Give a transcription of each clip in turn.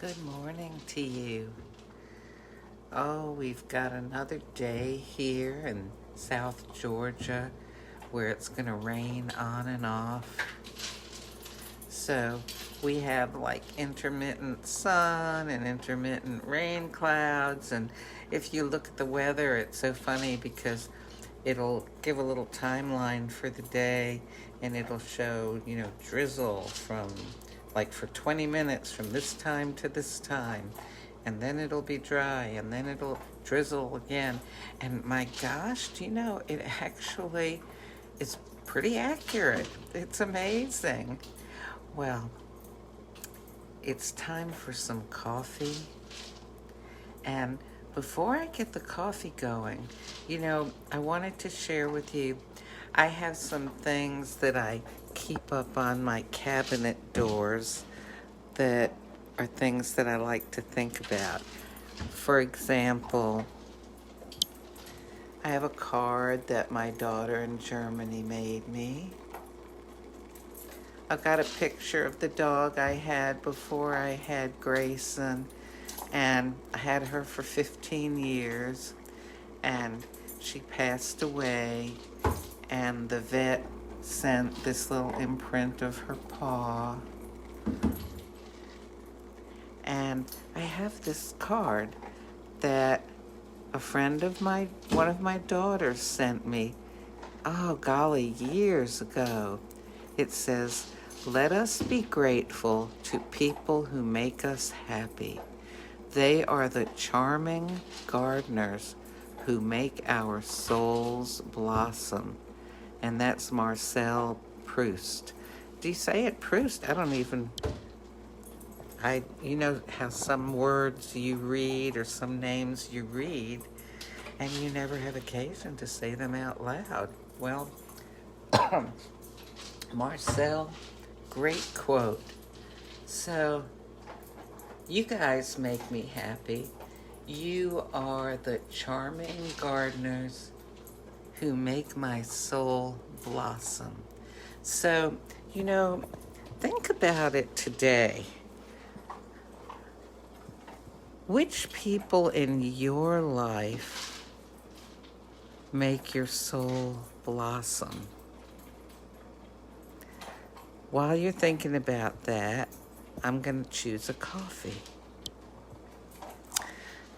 Good morning to you. Oh, we've got another day here in South Georgia where it's going to rain on and off. So we have like intermittent sun and intermittent rain clouds. And if you look at the weather, it's so funny because it'll give a little timeline for the day and it'll show, drizzle from like for 20 minutes from this time to this time. And then it'll be dry and then it'll drizzle again. And my gosh, it actually is pretty accurate. It's amazing. Well, it's time for some coffee. And before I get the coffee going, I wanted to share with you, I have some things that I keep up on my cabinet doors that are things that I like to think about. For example, I have a card that my daughter in Germany made me. I've got a picture of the dog I had before I had Grayson, and I had her for 15 years, and she passed away, and the vet sent this little imprint of her paw. And I have this card that a friend of one of my daughters sent me, oh golly, years ago. It says, "Let us be grateful to people who make us happy. They are the charming gardeners who make our souls blossom." And that's Marcel Proust. Do you say it Proust? You know how some words you read or some names you read and you never have occasion to say them out loud. Well, Marcel, great quote. So, you guys make me happy. You are the charming gardeners who make my soul blossom. So, think about it today. Which people in your life make your soul blossom? While you're thinking about that, I'm going to choose a coffee.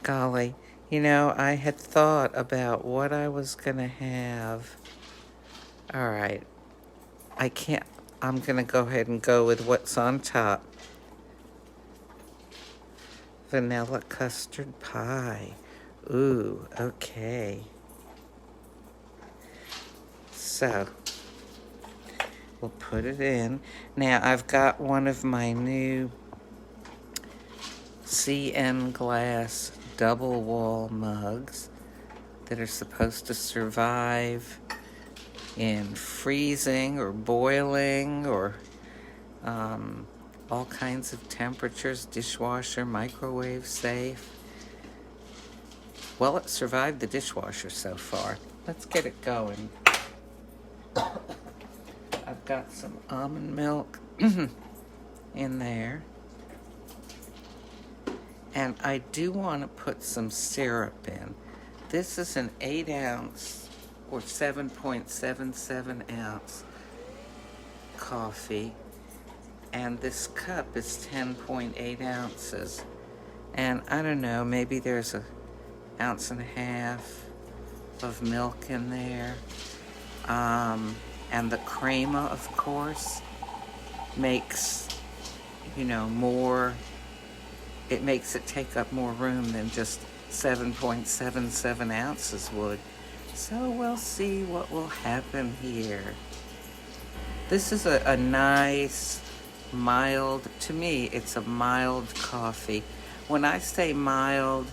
Golly, I had thought about what I was going to have. All right, I'm going to go ahead and go with what's on top. Vanilla custard pie. Ooh, okay. So, we'll put it in. Now, I've got one of my new CN glass double wall mugs that are supposed to survive in freezing or boiling or all kinds of temperatures, dishwasher, microwave safe. Well, it survived the dishwasher so far. Let's get it going. I've got some almond milk in there. And I do want to put some syrup in. This is an 8 ounce or 7.77 ounce coffee. And this cup is 10.8 ounces. And I don't know, maybe there's an ounce and a half of milk in there. And the crema, of course, makes, more. It makes it take up more room than just 7.77 ounces would. So we'll see what will happen here. This is a nice, mild, to me, it's a mild coffee. When I say mild,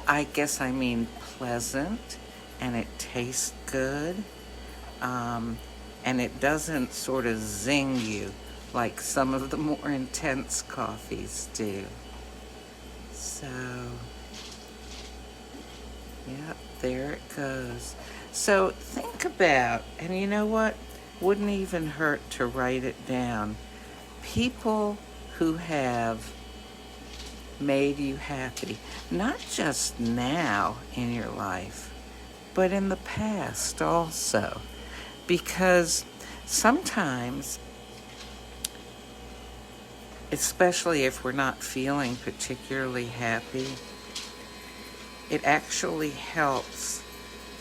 I guess I mean pleasant, and it tastes good, and it doesn't sort of zing you like some of the more intense coffees do. So, yeah, there it goes. So think about, and you know what? Wouldn't even hurt to write it down. People who have made you happy, not just now in your life, but in the past also. Because sometimes, especially if we're not feeling particularly happy, it actually helps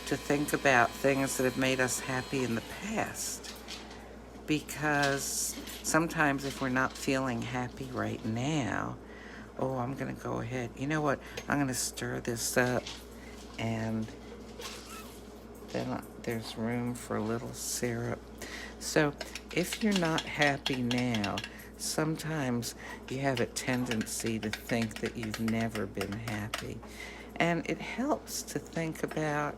to think about things that have made us happy in the past. Because sometimes if we're not feeling happy right now, oh, I'm going to go ahead. You know what? I'm going to stir this up, and then there's room for a little syrup. So if you're not happy now, sometimes you have a tendency to think that you've never been happy. And it helps to think about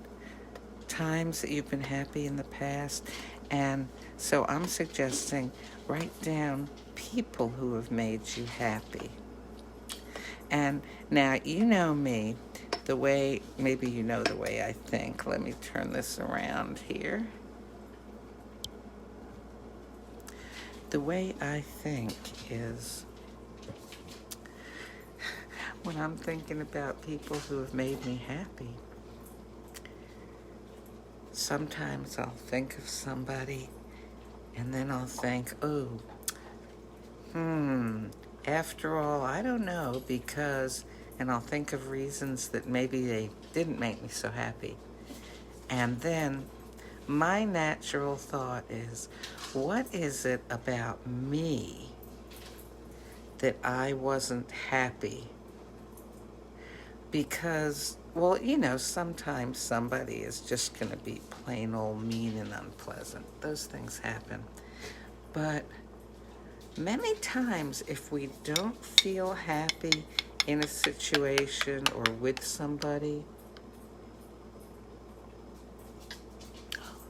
times that you've been happy in the past. And so I'm suggesting write down people who have made you happy. And now, you know me, maybe you know the way I think. Let me turn this around here. The way I think is, when I'm thinking about people who have made me happy, sometimes I'll think of somebody and then I'll think, oh, after all, I don't know, and I'll think of reasons that maybe they didn't make me so happy. And then my natural thought is, what is it about me that I wasn't happy? Because, well, sometimes somebody is just going to be plain old mean and unpleasant. Those things happen. But many times, if we don't feel happy in a situation or with somebody,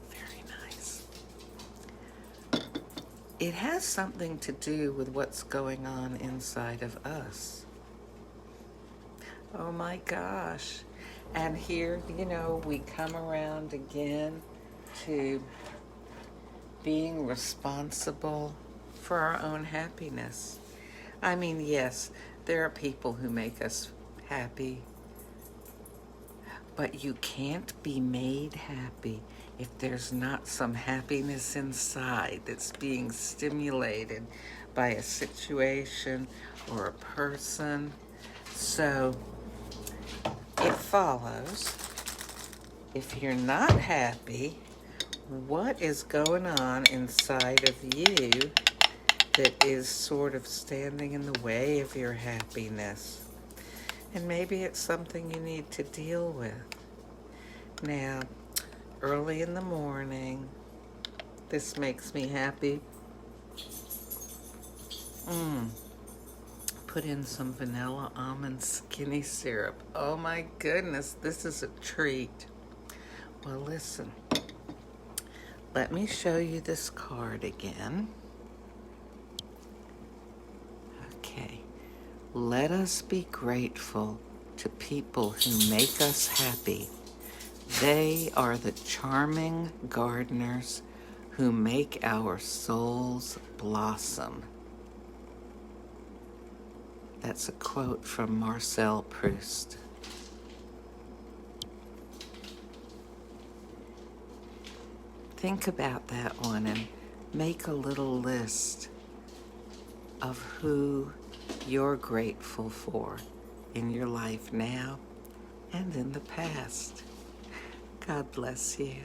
very nice, it has something to do with what's going on inside of us. Oh my gosh. And here, we come around again to being responsible for our own happiness. I mean, yes, there are people who make us happy, but you can't be made happy if there's not some happiness inside that's being stimulated by a situation or a person. So it follows, if you're not happy, what is going on inside of you that is sort of standing in the way of your happiness? And maybe it's something you need to deal with. Now, early in the morning, this makes me happy. Put in some vanilla almond skinny syrup. Oh my goodness, this is a treat. Well, listen, let me show you this card again. Okay, let us be grateful to people who make us happy. They are the charming gardeners who make our souls blossom. That's a quote from Marcel Proust. Think about that one and make a little list of who you're grateful for in your life now and in the past. God bless you.